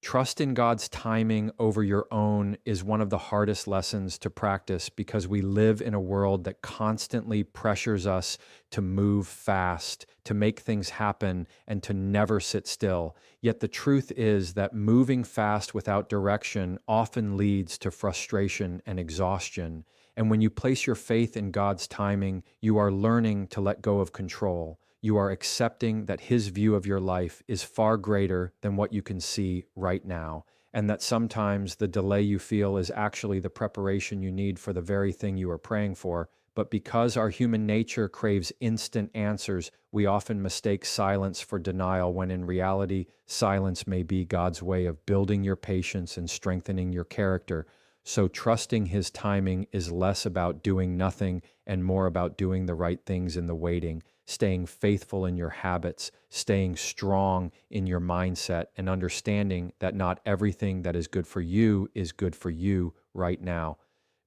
Trust in God's timing over your own is one of the hardest lessons to practice because we live in a world that constantly pressures us to move fast, to make things happen, and to never sit still. Yet the truth is that moving fast without direction often leads to frustration and exhaustion. And when you place your faith in God's timing, you are learning to let go of control. You are accepting that His view of your life is far greater than what you can see right now, and that sometimes the delay you feel is actually the preparation you need for the very thing you are praying for. But because our human nature craves instant answers, we often mistake silence for denial, when in reality, silence may be God's way of building your patience and strengthening your character. So trusting His timing is less about doing nothing and more about doing the right things in the waiting, staying faithful in your habits, staying strong in your mindset, and understanding that not everything that is good for you is good for you right now.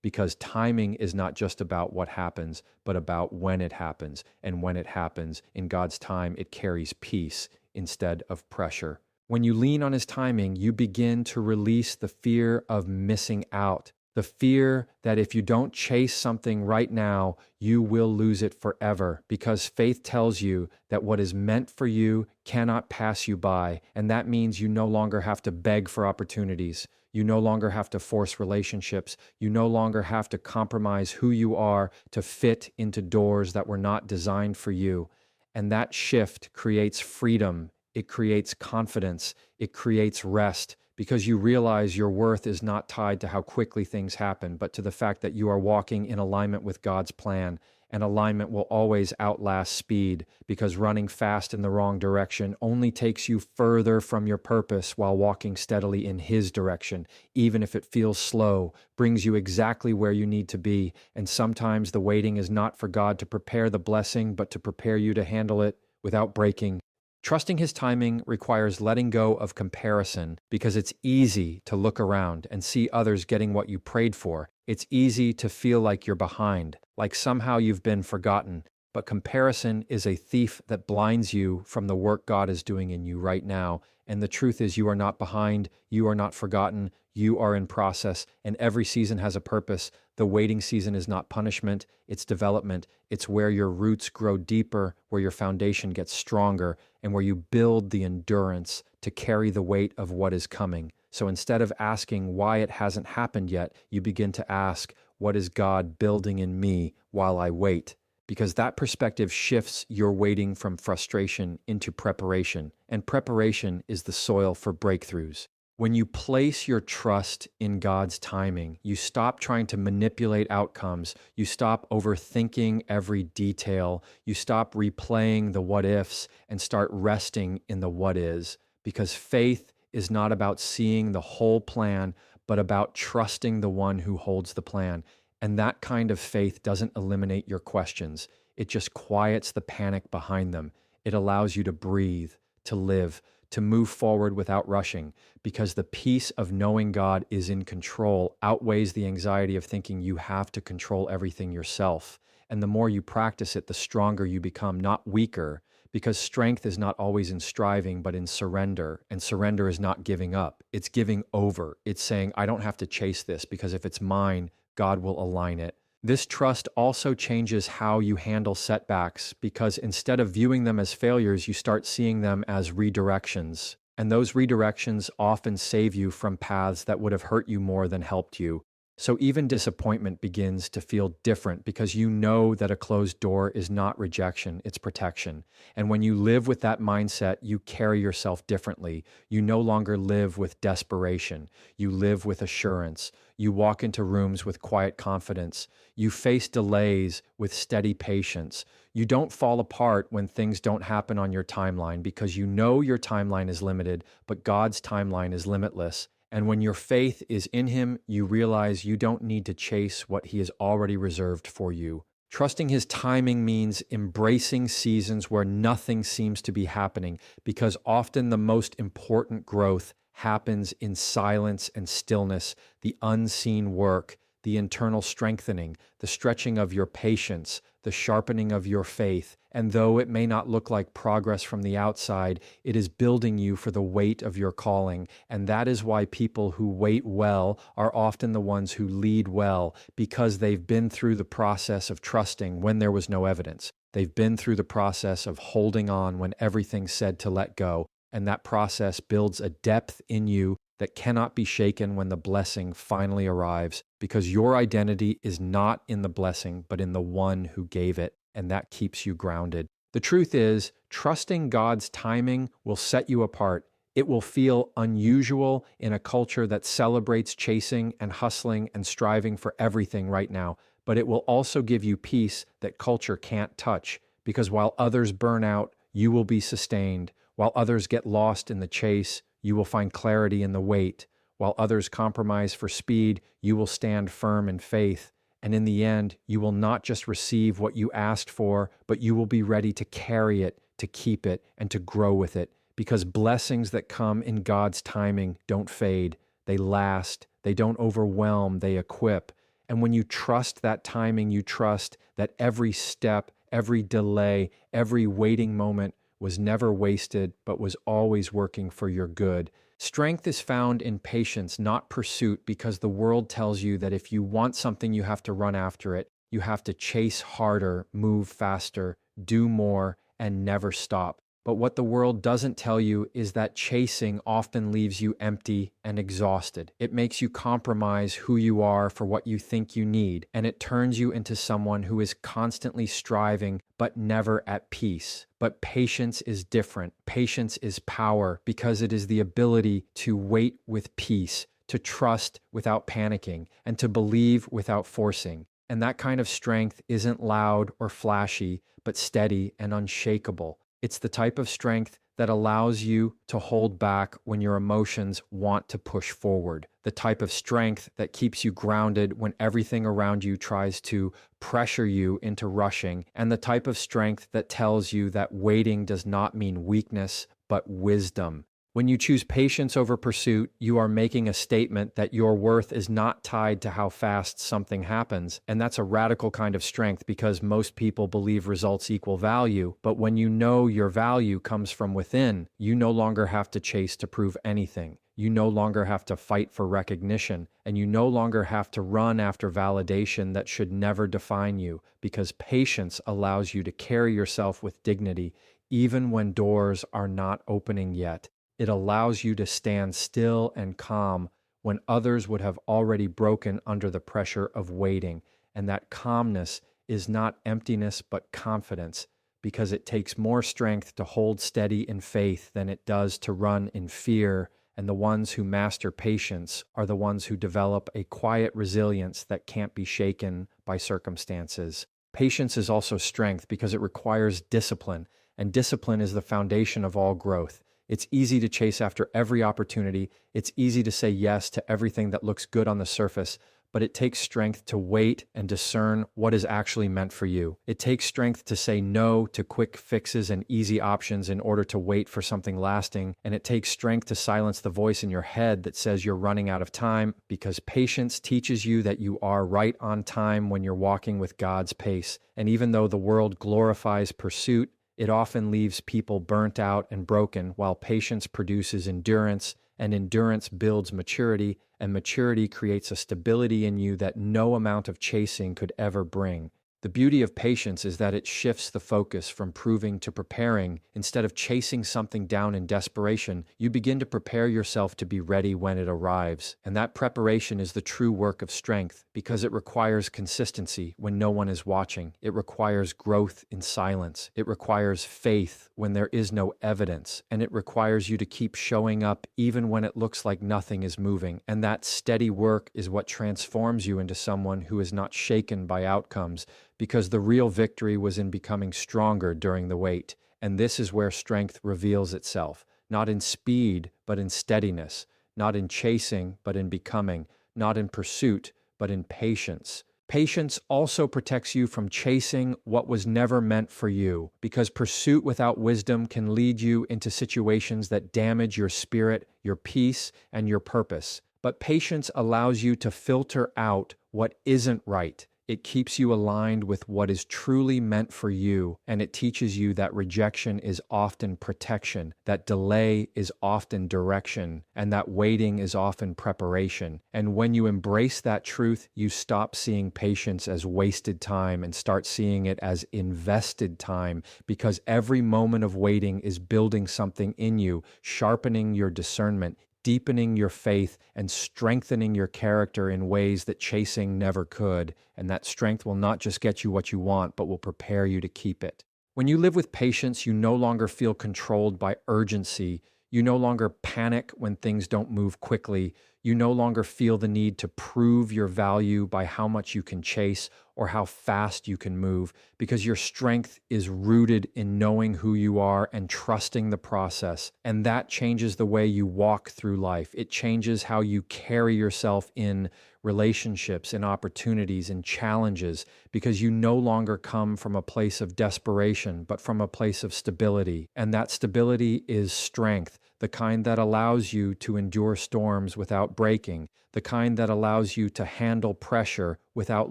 Because timing is not just about what happens, but about when it happens. And when it happens, in God's time, it carries peace instead of pressure. When you lean on His timing, you begin to release the fear of missing out, the fear that if you don't chase something right now, you will lose it forever, because faith tells you that what is meant for you cannot pass you by, and that means you no longer have to beg for opportunities. You no longer have to force relationships. You no longer have to compromise who you are to fit into doors that were not designed for you. And that shift creates freedom. It creates confidence. It creates rest, because you realize your worth is not tied to how quickly things happen, but to the fact that you are walking in alignment with God's plan. And alignment will always outlast speed, because running fast in the wrong direction only takes you further from your purpose, while walking steadily in His direction, even if it feels slow, brings you exactly where you need to be. And sometimes the waiting is not for God to prepare the blessing, but to prepare you to handle it without breaking. Trusting His timing requires letting go of comparison, because it's easy to look around and see others getting what you prayed for. It's easy to feel like you're behind, like somehow you've been forgotten. But comparison is a thief that blinds you from the work God is doing in you right now. And the truth is, you are not behind, you are not forgotten, you are in process, and every season has a purpose. The waiting season is not punishment, it's development. It's where your roots grow deeper, where your foundation gets stronger, and where you build the endurance to carry the weight of what is coming. So instead of asking why it hasn't happened yet, you begin to ask, what is God building in me while I wait? Because that perspective shifts your waiting from frustration into preparation, and preparation is the soil for breakthroughs. When you place your trust in God's timing, you stop trying to manipulate outcomes, you stop overthinking every detail, you stop replaying the what ifs, and start resting in the what is. Because faith is not about seeing the whole plan, but about trusting the one who holds the plan. And that kind of faith doesn't eliminate your questions. It just quiets the panic behind them. It allows you to breathe, to live, to move forward without rushing, because the peace of knowing God is in control outweighs the anxiety of thinking you have to control everything yourself. And the more you practice it, the stronger you become, not weaker, because strength is not always in striving, but in surrender. And surrender is not giving up. It's giving over. It's saying, I don't have to chase this, because if it's mine, God will align it. This trust also changes how you handle setbacks, because instead of viewing them as failures, you start seeing them as redirections. And those redirections often save you from paths that would have hurt you more than helped you. So even disappointment begins to feel different, because you know that a closed door is not rejection, it's protection. And when you live with that mindset, you carry yourself differently. You no longer live with desperation. You live with assurance. You walk into rooms with quiet confidence. You face delays with steady patience. You don't fall apart when things don't happen on your timeline, because you know your timeline is limited, but God's timeline is limitless. And when your faith is in Him, you realize you don't need to chase what He has already reserved for you. Trusting His timing means embracing seasons where nothing seems to be happening, because often the most important growth happens in silence and stillness, the unseen work the internal strengthening, the stretching of your patience, the sharpening of your faith. And though it may not look like progress from the outside, it is building you for the weight of your calling. And that is why people who wait well are often the ones who lead well, because they've been through the process of trusting when there was no evidence. They've been through the process of holding on when everything said to let go. And that process builds a depth in you that cannot be shaken when the blessing finally arrives, because your identity is not in the blessing, but in the one who gave it, and that keeps you grounded. The truth is, trusting God's timing will set you apart. It will feel unusual in a culture that celebrates chasing and hustling and striving for everything right now, but it will also give you peace that culture can't touch, because while others burn out, you will be sustained. While others get lost in the chase, you will find clarity in the wait. While others compromise for speed, you will stand firm in faith. And in the end, you will not just receive what you asked for, but you will be ready to carry it, to keep it, and to grow with it. Because blessings that come in God's timing don't fade. They last. They don't overwhelm. They equip. And when you trust that timing, you trust that every step, every delay, every waiting moment was never wasted, but was always working for your good. Strength is found in patience, not pursuit, because the world tells you that if you want something, you have to run after it. You have to chase harder, move faster, do more, and never stop. But what the world doesn't tell you is that chasing often leaves you empty and exhausted. It makes you compromise who you are for what you think you need, and it turns you into someone who is constantly striving but never at peace. But patience is different. Patience is power, because it is the ability to wait with peace, to trust without panicking, and to believe without forcing. And that kind of strength isn't loud or flashy, but steady and unshakable. It's the type of strength that allows you to hold back when your emotions want to push forward. The type of strength that keeps you grounded when everything around you tries to pressure you into rushing. And the type of strength that tells you that waiting does not mean weakness, but wisdom. When you choose patience over pursuit, you are making a statement that your worth is not tied to how fast something happens. And that's a radical kind of strength, because most people believe results equal value. But when you know your value comes from within, you no longer have to chase to prove anything. You no longer have to fight for recognition, and you no longer have to run after validation that should never define you, because patience allows you to carry yourself with dignity, even when doors are not opening yet. It allows you to stand still and calm when others would have already broken under the pressure of waiting. And that calmness is not emptiness, but confidence, because it takes more strength to hold steady in faith than it does to run in fear. And the ones who master patience are the ones who develop a quiet resilience that can't be shaken by circumstances. Patience is also strength because it requires discipline, and discipline is the foundation of all growth. It's easy to chase after every opportunity. It's easy to say yes to everything that looks good on the surface, but it takes strength to wait and discern what is actually meant for you. It takes strength to say no to quick fixes and easy options in order to wait for something lasting, and it takes strength to silence the voice in your head that says you're running out of time, because patience teaches you that you are right on time when you're walking with God's pace. And even though the world glorifies pursuit, it often leaves people burnt out and broken, while patience produces endurance, and endurance builds maturity, and maturity creates a stability in you that no amount of chasing could ever bring. The beauty of patience is that it shifts the focus from proving to preparing. Instead of chasing something down in desperation, you begin to prepare yourself to be ready when it arrives. And that preparation is the true work of strength, because it requires consistency when no one is watching. It requires growth in silence. It requires faith when there is no evidence. And it requires you to keep showing up even when it looks like nothing is moving. And that steady work is what transforms you into someone who is not shaken by outcomes, because the real victory was in becoming stronger during the wait. And this is where strength reveals itself, not in speed, but in steadiness, not in chasing, but in becoming, not in pursuit, but in patience. Patience also protects you from chasing what was never meant for you, because pursuit without wisdom can lead you into situations that damage your spirit, your peace, and your purpose. But patience allows you to filter out what isn't right. It keeps you aligned with what is truly meant for you, and it teaches you that rejection is often protection, that delay is often direction, and that waiting is often preparation. And when you embrace that truth, you stop seeing patience as wasted time and start seeing it as invested time, because every moment of waiting is building something in you, sharpening your discernment, deepening your faith, and strengthening your character in ways that chasing never could. And that strength will not just get you what you want, but will prepare you to keep it. When you live with patience, you no longer feel controlled by urgency. You no longer panic when things don't move quickly. You no longer feel the need to prove your value by how much you can chase or how fast you can move, because your strength is rooted in knowing who you are and trusting the process. And that changes the way you walk through life. It changes how you carry yourself in relationships, in opportunities, in challenges, because you no longer come from a place of desperation, but from a place of stability. And that stability is strength, the kind that allows you to endure storms without breaking, the kind that allows you to handle pressure without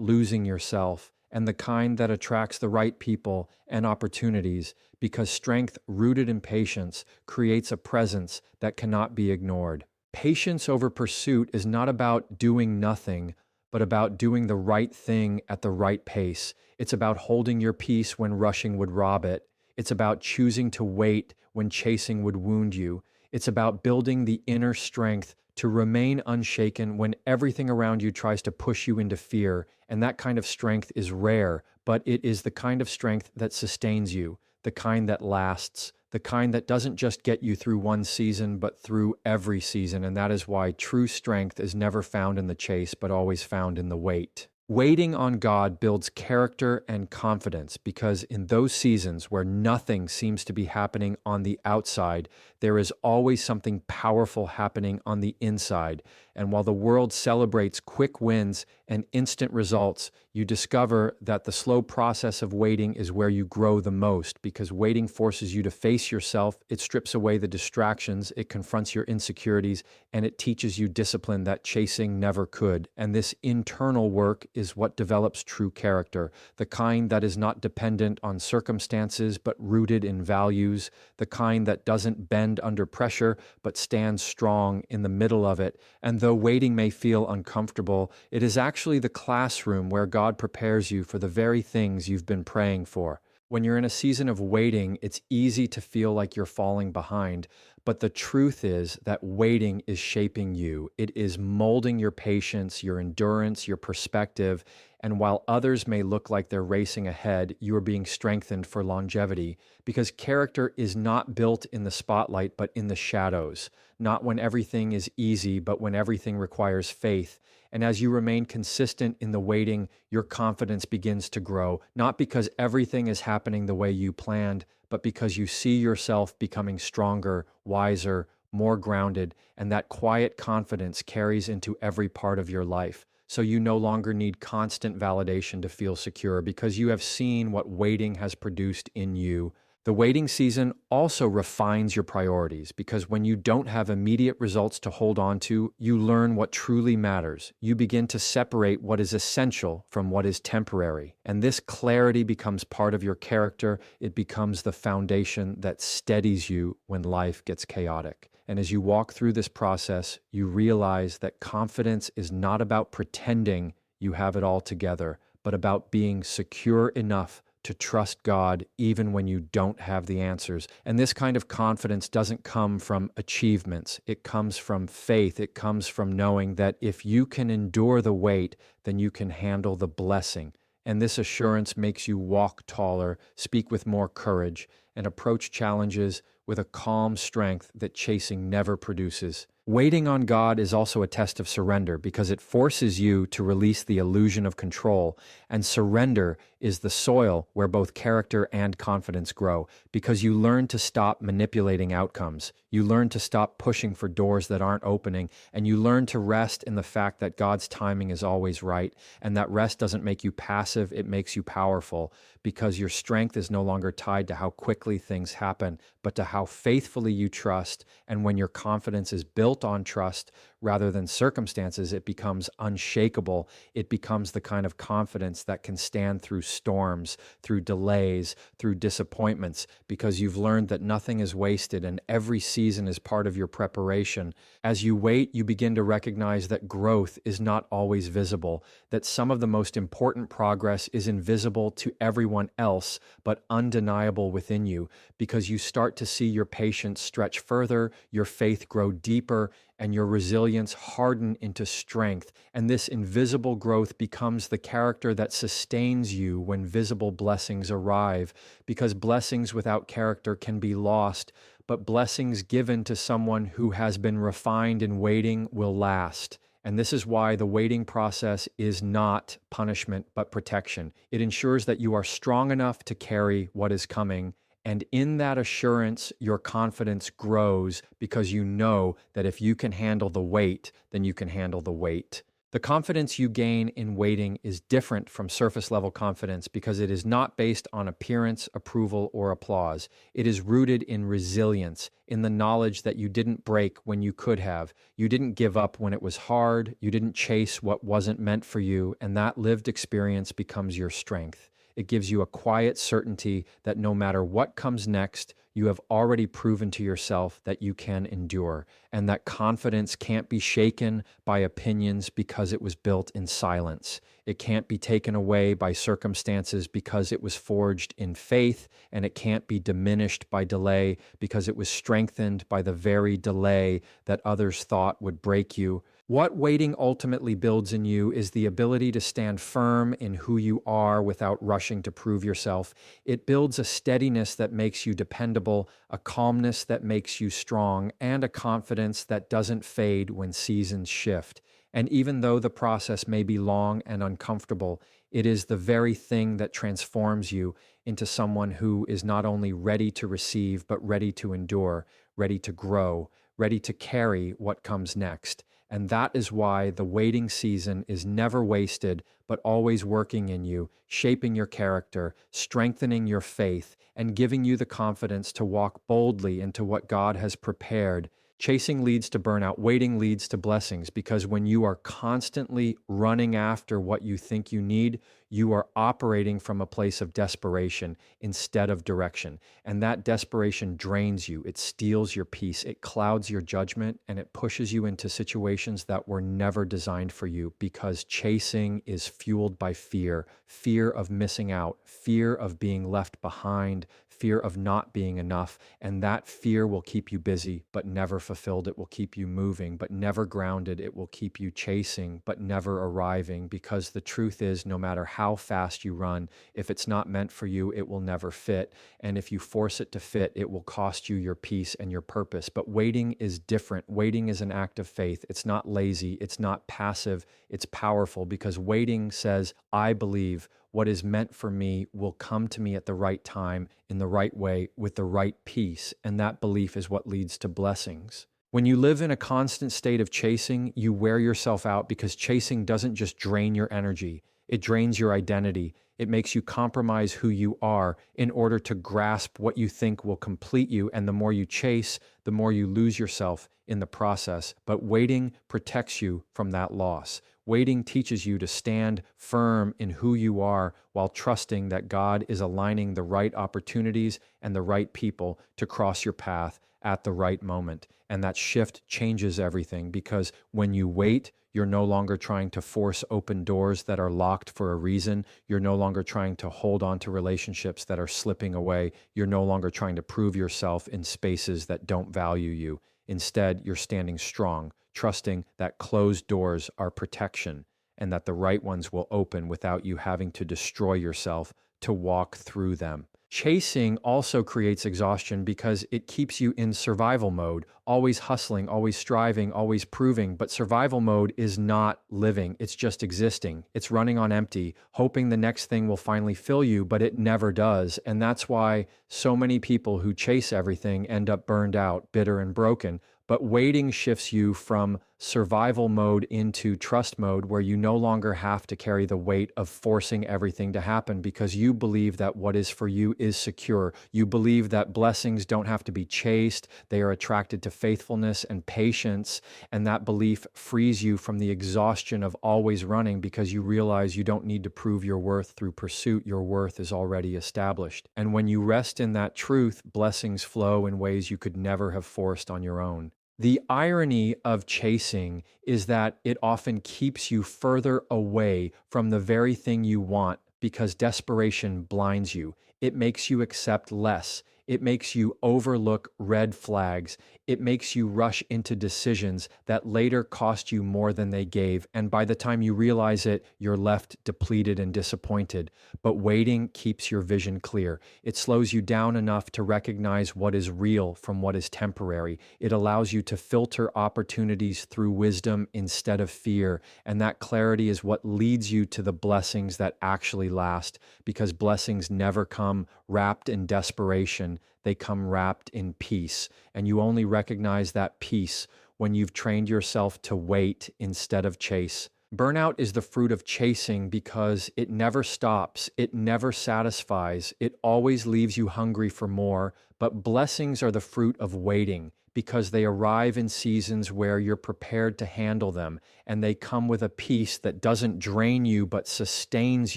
losing yourself, and the kind that attracts the right people and opportunities, because strength rooted in patience creates a presence that cannot be ignored. Patience over pursuit is not about doing nothing, but about doing the right thing at the right pace. It's about holding your peace when rushing would rob it. It's about choosing to wait when chasing would wound you. It's about building the inner strength to remain unshaken when everything around you tries to push you into fear. And that kind of strength is rare, but it is the kind of strength that sustains you, the kind that lasts, the kind that doesn't just get you through one season, but through every season. And that is why true strength is never found in the chase, but always found in the wait. Waiting on God builds character and confidence, because in those seasons where nothing seems to be happening on the outside, there is always something powerful happening on the inside. And while the world celebrates quick wins and instant results, you discover that the slow process of waiting is where you grow the most, because waiting forces you to face yourself. It strips away the distractions, it confronts your insecurities, and it teaches you discipline that chasing never could. And this internal work is what develops true character, the kind that is not dependent on circumstances, but rooted in values, the kind that doesn't bend under pressure, but stands strong in the middle of it. And though waiting may feel uncomfortable, it is actually the classroom where God prepares you for the very things you've been praying for. When you're in a season of waiting, it's easy to feel like you're falling behind, but the truth is that waiting is shaping you. It is molding your patience, your endurance, your perspective, and while others may look like they're racing ahead, you are being strengthened for longevity, because character is not built in the spotlight, but in the shadows, not when everything is easy, but when everything requires faith. And as you remain consistent in the waiting, your confidence begins to grow, not because everything is happening the way you planned, but because you see yourself becoming stronger, wiser, more grounded, and that quiet confidence carries into every part of your life. So you no longer need constant validation to feel secure, because you have seen what waiting has produced in you. The waiting season also refines your priorities, because when you don't have immediate results to hold on to, you learn what truly matters. You begin to separate what is essential from what is temporary. And this clarity becomes part of your character. It becomes the foundation that steadies you when life gets chaotic. And as you walk through this process, you realize that confidence is not about pretending you have it all together, but about being secure enough to trust God even when you don't have the answers. And this kind of confidence doesn't come from achievements. It comes from faith. It comes from knowing that if you can endure the wait, then you can handle the blessing. And this assurance makes you walk taller, speak with more courage, and approach challenges with a calm strength that chasing never produces. Waiting on God is also a test of surrender, because it forces you to release the illusion of control, and surrender is the soil where both character and confidence grow, because you learn to stop manipulating outcomes. You learn to stop pushing for doors that aren't opening, and you learn to rest in the fact that God's timing is always right, and that rest doesn't make you passive, it makes you powerful, because your strength is no longer tied to how quickly things happen, but to how faithfully you trust. And when your confidence is built on trust rather than circumstances, it becomes unshakable. It becomes the kind of confidence that can stand through storms, through delays, through disappointments, because you've learned that nothing is wasted and every season is part of your preparation. As you wait, you begin to recognize that growth is not always visible, that some of the most important progress is invisible to everyone else, but undeniable within you, because you start to see your patience stretch further, your faith grow deeper, and your resilience harden into strength. And this invisible growth becomes the character that sustains you when visible blessings arrive, because blessings without character can be lost, but blessings given to someone who has been refined in waiting will last. And this is why the waiting process is not punishment, but protection. It ensures that you are strong enough to carry what is coming. And in that assurance, your confidence grows because you know that if you can handle the weight, then you can handle the weight. The confidence you gain in waiting is different from surface level confidence because it is not based on appearance, approval, or applause. It is rooted in resilience, in the knowledge that you didn't break when you could have. You didn't give up when it was hard. You didn't chase what wasn't meant for you, and that lived experience becomes your strength. It gives you a quiet certainty that no matter what comes next, you have already proven to yourself that you can endure, and that confidence can't be shaken by opinions because it was built in silence. It can't be taken away by circumstances because it was forged in faith, and it can't be diminished by delay because it was strengthened by the very delay that others thought would break you. What waiting ultimately builds in you is the ability to stand firm in who you are without rushing to prove yourself. It builds a steadiness that makes you dependable, a calmness that makes you strong, and a confidence that doesn't fade when seasons shift. And even though the process may be long and uncomfortable, it is the very thing that transforms you into someone who is not only ready to receive, but ready to endure, ready to grow, ready to carry what comes next. And that is why the waiting season is never wasted, but always working in you, shaping your character, strengthening your faith, and giving you the confidence to walk boldly into what God has prepared. Chasing leads to burnout, waiting leads to blessings, because when you are constantly running after what you think you need, you are operating from a place of desperation instead of direction. And that desperation drains you. It steals your peace. It clouds your judgment, and it pushes you into situations that were never designed for you, because chasing is fueled by fear, fear of missing out, fear of being left behind, fear of not being enough. And that fear will keep you busy, but never fulfilled. It will keep you moving, but never grounded. It will keep you chasing, but never arriving, because the truth is, no matter how fast you run, if it's not meant for you, it will never fit. And if you force it to fit, it will cost you your peace and your purpose. But waiting is different. Waiting is an act of faith. It's not lazy. It's not passive. It's powerful, because waiting says, I believe what is meant for me will come to me at the right time, in the right way, with the right peace. And that belief is what leads to blessings. When you live in a constant state of chasing, you wear yourself out, because chasing doesn't just drain your energy. It drains your identity. It makes you compromise who you are in order to grasp what you think will complete you. And the more you chase, the more you lose yourself in the process. But waiting protects you from that loss. Waiting teaches you to stand firm in who you are, while trusting that God is aligning the right opportunities and the right people to cross your path at the right moment. And that shift changes everything, because when you wait, you're no longer trying to force open doors that are locked for a reason. You're no longer trying to hold on to relationships that are slipping away. You're no longer trying to prove yourself in spaces that don't value you. Instead, you're standing strong, trusting that closed doors are protection, and that the right ones will open without you having to destroy yourself to walk through them. Chasing also creates exhaustion because it keeps you in survival mode, always hustling, always striving, always proving. But survival mode is not living. It's just existing. It's running on empty, hoping the next thing will finally fill you, but it never does. And that's why so many people who chase everything end up burned out, bitter, and broken. But waiting shifts you from survival mode into trust mode, where you no longer have to carry the weight of forcing everything to happen because you believe that what is for you is secure. You believe that blessings don't have to be chased. They are attracted to faithfulness and patience. And that belief frees you from the exhaustion of always running because you realize you don't need to prove your worth through pursuit. Your worth is already established. And when you rest in that truth, blessings flow in ways you could never have forced on your own. The irony of chasing is that it often keeps you further away from the very thing you want because desperation blinds you. It makes you accept less. It makes you overlook red flags. It makes you rush into decisions that later cost you more than they gave. And by the time you realize it, you're left depleted and disappointed. But waiting keeps your vision clear. It slows you down enough to recognize what is real from what is temporary. It allows you to filter opportunities through wisdom instead of fear. And that clarity is what leads you to the blessings that actually last, because blessings never come wrapped in desperation. They come wrapped in peace. And you only recognize that peace when you've trained yourself to wait instead of chase. Burnout is the fruit of chasing because it never stops. It never satisfies. It always leaves you hungry for more. But blessings are the fruit of waiting because they arrive in seasons where you're prepared to handle them, and they come with a peace that doesn't drain you but sustains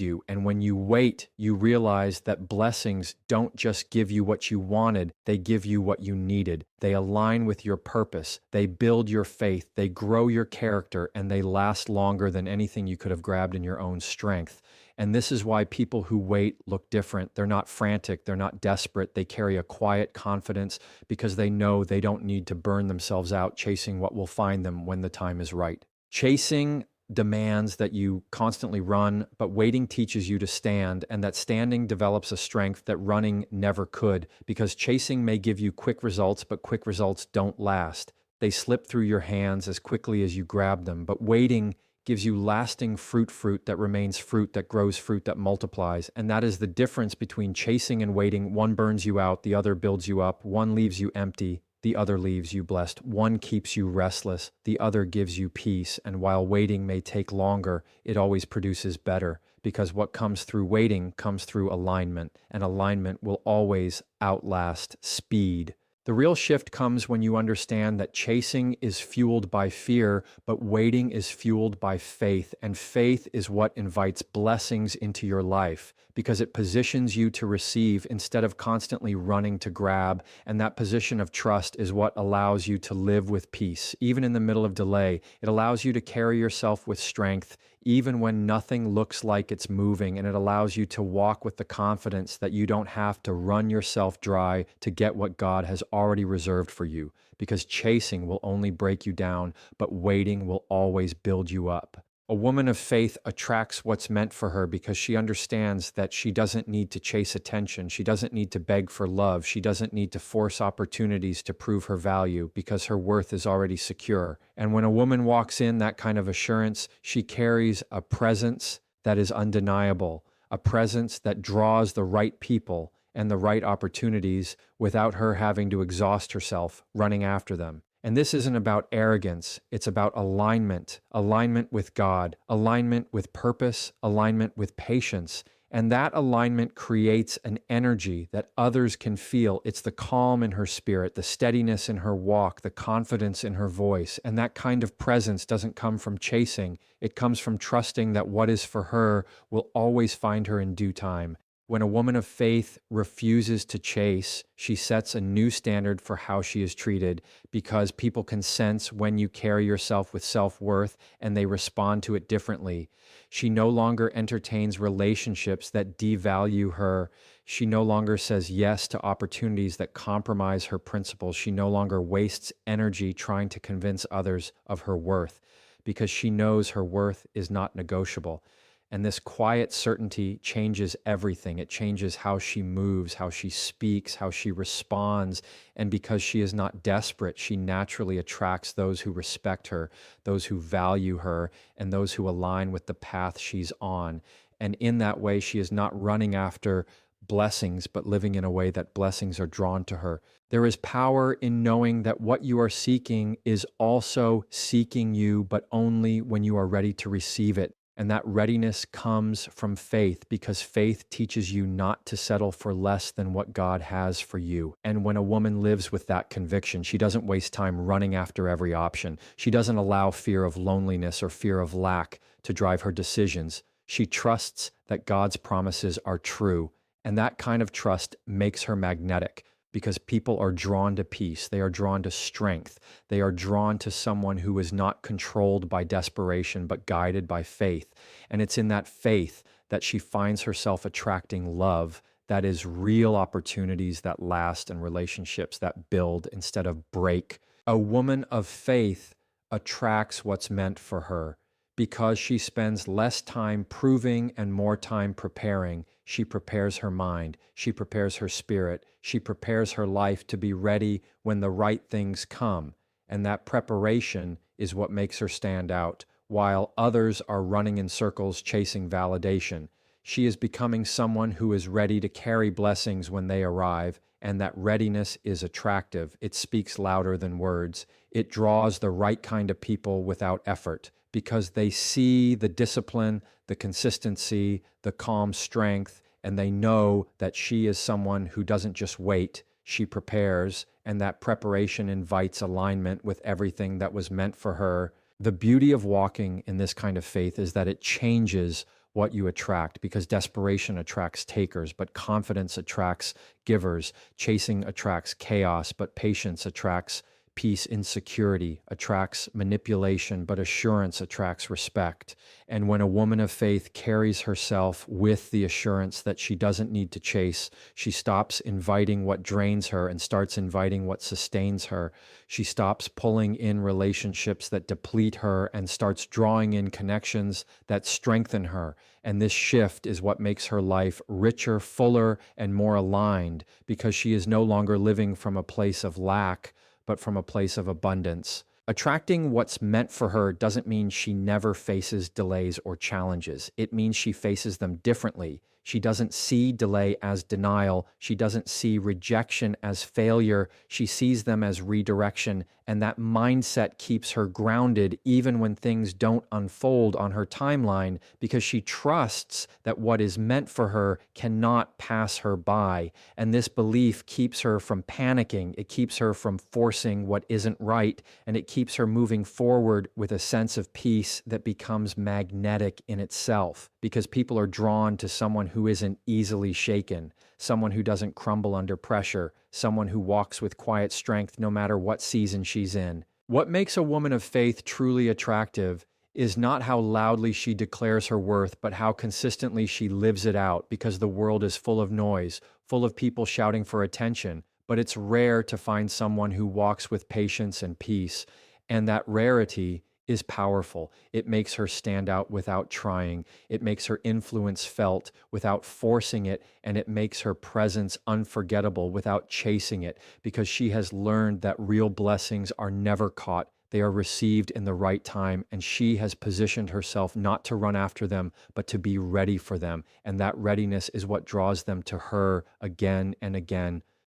you. And when you wait, you realize that blessings don't just give you what you wanted, they give you what you needed. They align with your purpose, they build your faith, they grow your character, and they last longer than anything you could have grabbed in your own strength. And this is why people who wait look different. They're not frantic, they're not desperate. They carry a quiet confidence because they know they don't need to burn themselves out chasing what will find them when the time is right. Chasing demands that you constantly run, but waiting teaches you to stand, and that standing develops a strength that running never could, because chasing may give you quick results, but quick results don't last. They slip through your hands as quickly as you grab them, but waiting gives you lasting fruit that remains fruit, that grows fruit, that multiplies. And that is the difference between chasing and waiting. One burns you out, the other builds you up. One leaves you empty, the other leaves you blessed. One keeps you restless, the other gives you peace. And while waiting may take longer, it always produces better, because what comes through waiting comes through alignment, and alignment will always outlast speed. The real shift comes when you understand that chasing is fueled by fear, but waiting is fueled by faith. And faith is what invites blessings into your life because it positions you to receive instead of constantly running to grab. And that position of trust is what allows you to live with peace. Even in the middle of delay, it allows you to carry yourself with strength, even when nothing looks like it's moving, and it allows you to walk with the confidence that you don't have to run yourself dry to get what God has already reserved for you, because chasing will only break you down, but waiting will always build you up. A woman of faith attracts what's meant for her because she understands that she doesn't need to chase attention. She doesn't need to beg for love. She doesn't need to force opportunities to prove her value because her worth is already secure. And when a woman walks in that kind of assurance, she carries a presence that is undeniable, a presence that draws the right people and the right opportunities without her having to exhaust herself running after them. And this isn't about arrogance. It's about alignment, alignment with God, alignment with purpose, alignment with patience. And that alignment creates an energy that others can feel. It's the calm in her spirit, the steadiness in her walk, the confidence in her voice. And that kind of presence doesn't come from chasing. It comes from trusting that what is for her will always find her in due time. When a woman of faith refuses to chase, she sets a new standard for how she is treated, because people can sense when you carry yourself with self-worth and they respond to it differently. She no longer entertains relationships that devalue her. She no longer says yes to opportunities that compromise her principles. She no longer wastes energy trying to convince others of her worth, because she knows her worth is not negotiable. And this quiet certainty changes everything. It changes how she moves, how she speaks, how she responds. And because she is not desperate, she naturally attracts those who respect her, those who value her, and those who align with the path she's on. And in that way, she is not running after blessings, but living in a way that blessings are drawn to her. There is power in knowing that what you are seeking is also seeking you, but only when you are ready to receive it. And that readiness comes from faith, because faith teaches you not to settle for less than what God has for you. And when a woman lives with that conviction, she doesn't waste time running after every option. She doesn't allow fear of loneliness or fear of lack to drive her decisions. She trusts that God's promises are true. And that kind of trust makes her magnetic, because people are drawn to peace. They are drawn to strength. They are drawn to someone who is not controlled by desperation, but guided by faith. And it's in that faith that she finds herself attracting love that is real opportunities that last and relationships that build instead of break. A woman of faith attracts what's meant for her. Because she spends less time proving and more time preparing, she prepares her mind, she prepares her spirit, she prepares her life to be ready when the right things come. And that preparation is what makes her stand out, while others are running in circles chasing validation. She is becoming someone who is ready to carry blessings when they arrive, and that readiness is attractive. It speaks louder than words. It draws the right kind of people without effort, because they see the discipline, the consistency, the calm strength, and they know that she is someone who doesn't just wait, she prepares, and that preparation invites alignment with everything that was meant for her. The beauty of walking in this kind of faith is that it changes what you attract, because desperation attracts takers, but confidence attracts givers. Chasing attracts chaos, but patience attracts peace. Insecurity attracts manipulation, but assurance attracts respect. And when a woman of faith carries herself with the assurance that she doesn't need to chase, she stops inviting what drains her and starts inviting what sustains her. She stops pulling in relationships that deplete her and starts drawing in connections that strengthen her. And this shift is what makes her life richer, fuller, and more aligned, because she is no longer living from a place of lack, but from a place of abundance. Attracting what's meant for her doesn't mean she never faces delays or challenges. It means she faces them differently. She doesn't see delay as denial. She doesn't see rejection as failure. She sees them as redirection, and that mindset keeps her grounded even when things don't unfold on her timeline, because she trusts that what is meant for her cannot pass her by. And this belief keeps her from panicking. It keeps her from forcing what isn't right, and it keeps her moving forward with a sense of peace that becomes magnetic in itself, because people are drawn to someone who isn't easily shaken, someone who doesn't crumble under pressure, someone who walks with quiet strength no matter what season she's in. What makes a woman of faith truly attractive is not how loudly she declares her worth, but how consistently she lives it out, because the world is full of noise, full of people shouting for attention. But it's rare to find someone who walks with patience and peace, and that rarity is powerful. It makes her stand out without trying. It makes her influence felt without forcing it, and it makes her presence unforgettable without chasing it, because she has learned that real blessings are never caught. They are received in the right time, and she has positioned herself not to run after them, but to be ready for them. And that readiness is what draws them to her again and again.